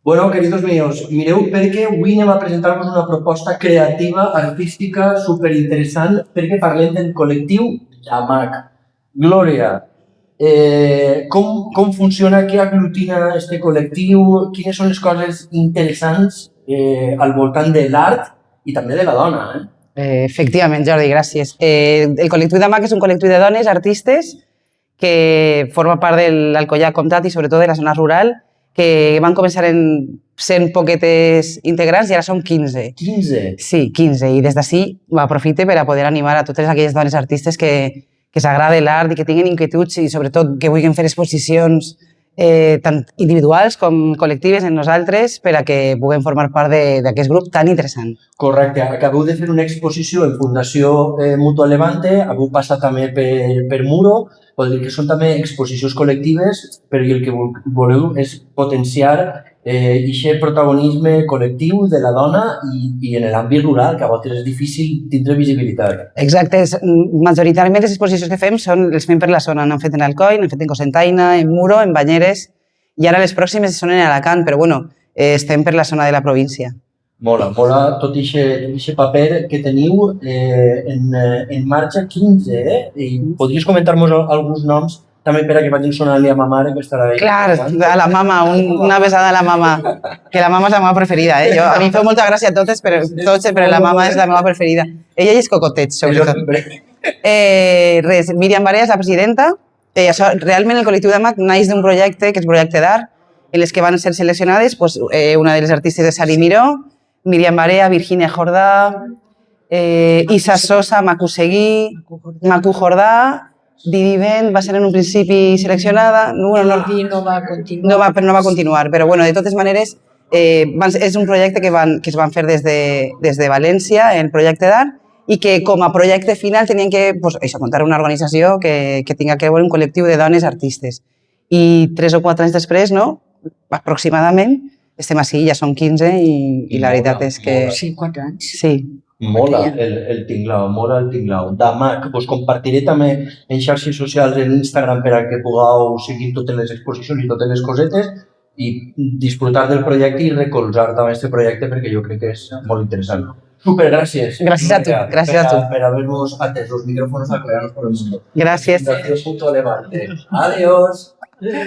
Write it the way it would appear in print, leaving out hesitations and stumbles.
Bueno, queridos míos, mireu perquè avui anem a presentar-vos una proposta creativa, artística, superinteressant, perquè parlem del col·lectiu Llamac. Glòria, com funciona, què aglutina este col·lectiu, quines són les coses interessants al voltant de l'art i també de la dona, Efectivament, Jordi, gràcies. El col·lectiu Llamac és un col·lectiu de dones artistes que forma part de l'Alcoià Comtat i sobretot de la zona rural, que van començar sent poquetes integrants i ara són 15. 15? Sí, 15. I des d'ací aprofite per a poder animar a totes aquelles dones artistes que s'agrada l'art i que tinguin inquietuds i sobretot que vulguin fer exposicions tant individuals com col·lectives en nosaltres per a que puguem formar part d'aquest grup tan interessant. Correcte. Acabeu de fer una exposició en Fundació Mutua Levante, heu passat també per Muro, vol dir que són també exposicions col·lectives, però el que voleu és potenciar aquest protagonisme col·lectiu de la dona i en l'àmbit rural, que a vegades és difícil tindre visibilitat. Exacte. Majoritàriament les exposicions que fem les fem per la zona. N'hem fet en Alcoi, n'hem fet en Cocentaina, en Muro, en Banyeres, i ara les pròximes són en Alacant, però bueno, estem per la zona de la província. Mola tot aquest paper que teniu en marxa 15, I podries comentar-nos alguns noms també per a que vagin sonant-li a ma mare, que estarà ahí. Clar, a la mama, una besada a la mama, que la mama és la meva preferida. A mi em fa molta gràcia a totes, però la mama és la meva preferida. Ella i els cocotets, sobretot. Res, Míriam Barea és la presidenta. Realment el col·lectiu Llamac naix d'un projecte, que és projecte d'art, en les que van ser seleccionades una de les artistes de Sari Miró, Míriam Barea, Virginia Jordà, Isa Sosa, Macu Seguí, Macu Jordà, Didi Ben va ser en un principi seleccionada, no va continuar, però bueno, de totes maneres és un projecte que es van fer des de València, el projecte d'art, i que com a projecte final tenien que muntar una organització que tinga que veure un col·lectiu de dones artistes. I 3 o 4 anys després, aproximadament, estem així, ja són 15 i la veritat és que... Sí, 4 anys. Sí. Mola el tinglao, mola el tinglao. Llamac, us compartiré també en xarxes socials, en Instagram, per a que pugueu seguir totes les exposicions i totes les cosetes i disfrutar del projecte i recolzar també aquest projecte perquè jo crec que és molt interessant. Super, gràcies. Gràcies a tu, gràcies a tu. Per haver-nos atès els micròfons a crear-nos por el mundo. Gràcies. Fundació Mutua Levante. Adiós.